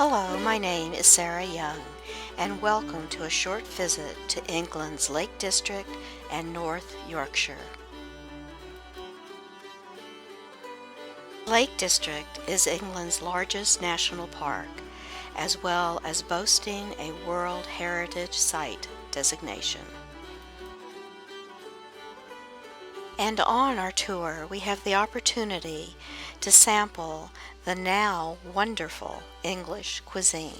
Hello, my name is Sarah Young, and welcome to a short visit to England's Lake District and North Yorkshire. Lake District is England's largest national park, as well as boasting a World Heritage Site designation. And on our tour, we have the opportunity to sample the now wonderful English cuisine.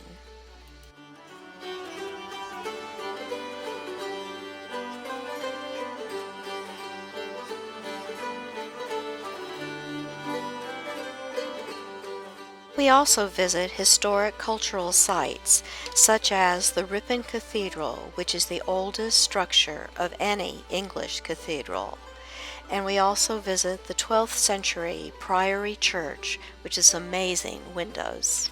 We also visit historic cultural sites, such as the Ripon Cathedral, which is the oldest structure of any English cathedral. And we also visit the 12th century Priory Church, which is amazing windows.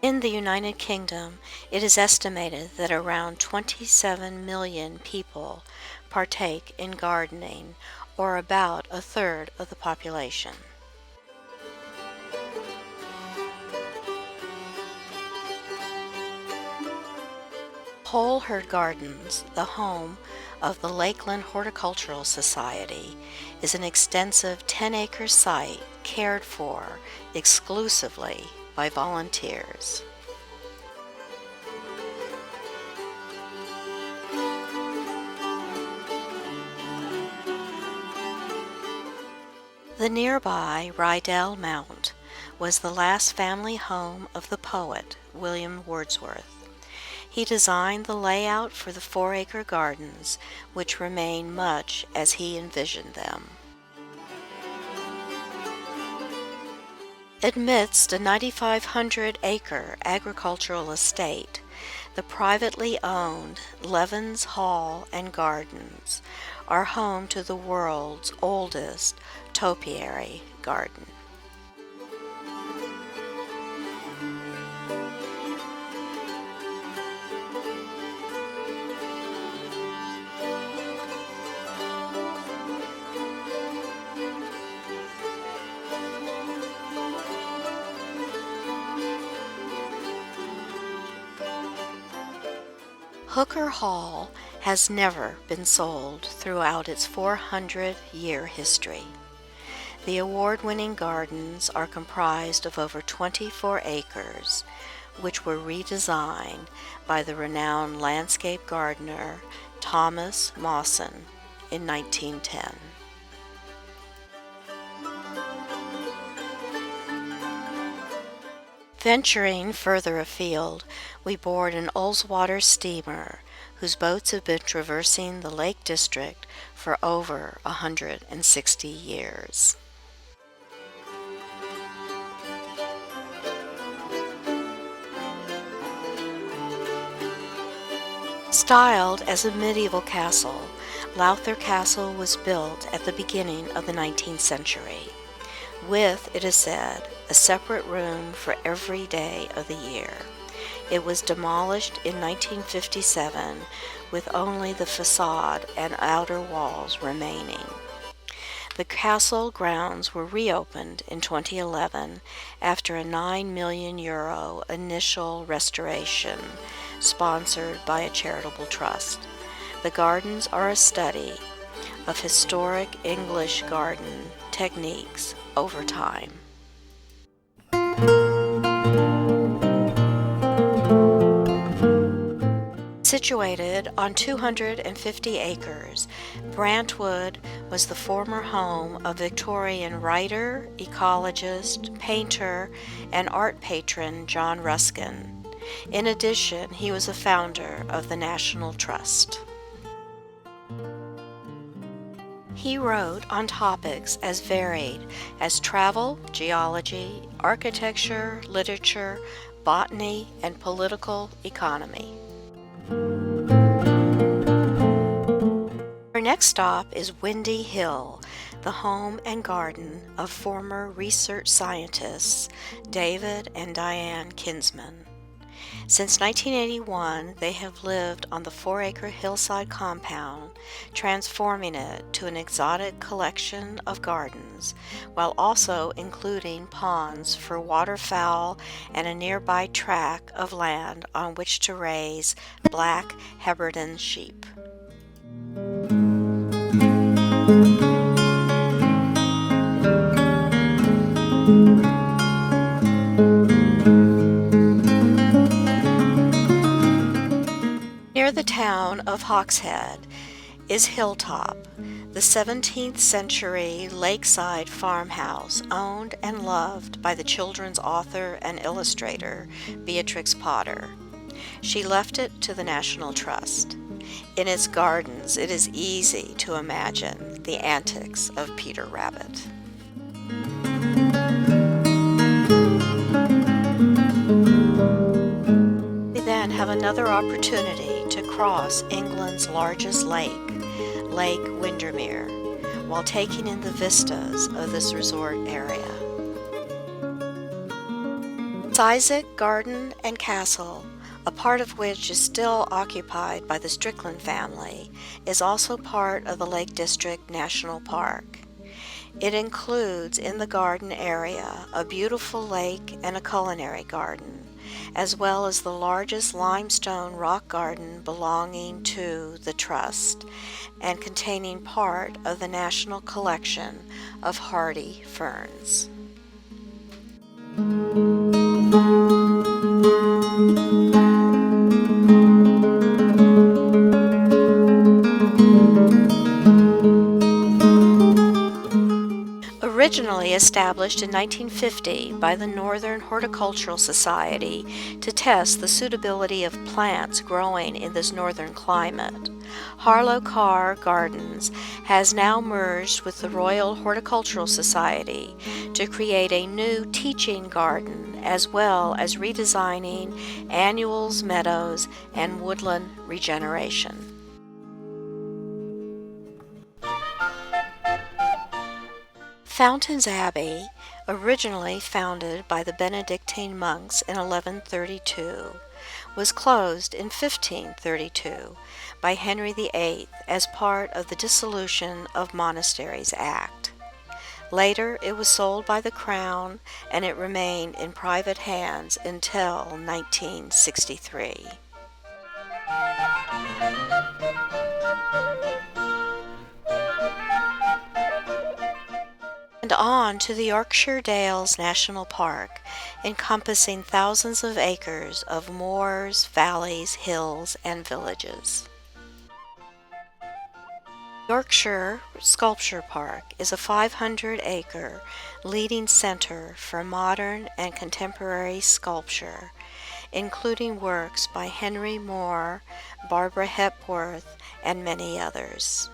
In the United Kingdom, it is estimated that around 27 million people partake in gardening, or about a third of the population. Holehurd Gardens, the home of the Lakeland Horticultural Society, is an extensive 10-acre site cared for exclusively by volunteers. The nearby Rydell Mount was the last family home of the poet William Wordsworth. He designed the layout for the 4-acre gardens, which remain much as he envisioned them. Amidst a 9,500-acre agricultural estate, the privately owned Levens Hall and Gardens are home to the world's oldest topiary garden. Hooker Hall has never been sold throughout its 400-year history. The award-winning gardens are comprised of over 24 acres, which were redesigned by the renowned landscape gardener Thomas Mawson in 1910. Venturing further afield, we board an Ullswater steamer whose boats have been traversing the Lake District for over 160 years. Styled as a medieval castle, Lowther Castle was built at the beginning of the 19th century, with, it is said, a separate room for every day of the year. It was demolished in 1957 with only the facade and outer walls remaining. The castle grounds were reopened in 2011 after a €9 million initial restoration sponsored by a charitable trust. The gardens are a study of historic English garden techniques over time. Situated on 250 acres, Brantwood was the former home of Victorian writer, ecologist, painter, and art patron John Ruskin. In addition, he was a founder of the National Trust. He wrote on topics as varied as travel, geology, architecture, literature, botany, and political economy. Our next stop is Windy Hill, the home and garden of former research scientists David and Diane Kinsman. Since 1981, they have lived on the 4-acre hillside compound, transforming it to an exotic collection of gardens, while also including ponds for waterfowl and a nearby tract of land on which to raise black Hebridean sheep. Near the town of Hawkshead is Hilltop, the 17th century lakeside farmhouse owned and loved by the children's author and illustrator Beatrix Potter. She left it to the National Trust. In its gardens, it is easy to imagine the antics of Peter Rabbit. We then have another opportunity to cross England's largest lake, Lake Windermere, while taking in the vistas of this resort area. Sizek Garden and Castle, a part of which is still occupied by the Strickland family, is also part of the Lake District National Park. It includes in the garden area a beautiful lake and a culinary garden, as well as the largest limestone rock garden belonging to the Trust and containing part of the national collection of hardy ferns. Originally established in 1950 by the Northern Horticultural Society to test the suitability of plants growing in this northern climate, Harlow Carr Gardens has now merged with the Royal Horticultural Society to create a new teaching garden as well as redesigning annuals, meadows, and woodland regeneration. Fountains Abbey, originally founded by the Benedictine monks in 1132, was closed in 1532 by Henry VIII as part of the Dissolution of Monasteries Act. Later it was sold by the Crown and it remained in private hands until 1963. And on to the Yorkshire Dales National Park, encompassing thousands of acres of moors, valleys, hills, and villages. Yorkshire Sculpture Park is a 500-acre leading center for modern and contemporary sculpture, including works by Henry Moore, Barbara Hepworth, and many others.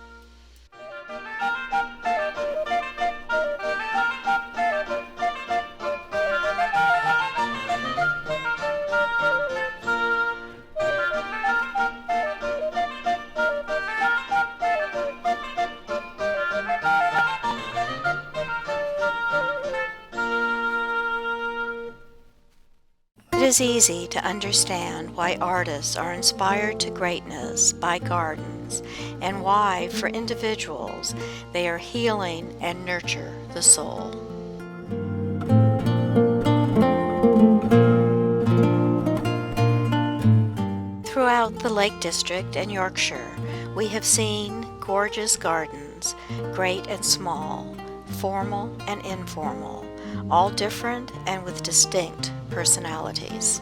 It is easy to understand why artists are inspired to greatness by gardens and why, for individuals, they are healing and nurture the soul. Throughout the Lake District and Yorkshire, we have seen gorgeous gardens, great and small, formal and informal, all different and with distinct personalities.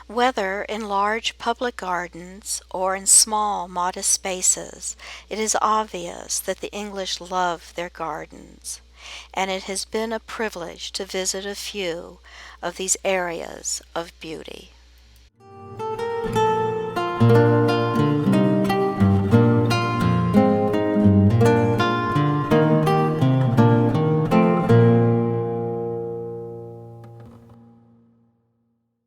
Whether in large public gardens or in small, modest spaces, it is obvious that the English love their gardens, and it has been a privilege to visit a few of these areas of beauty.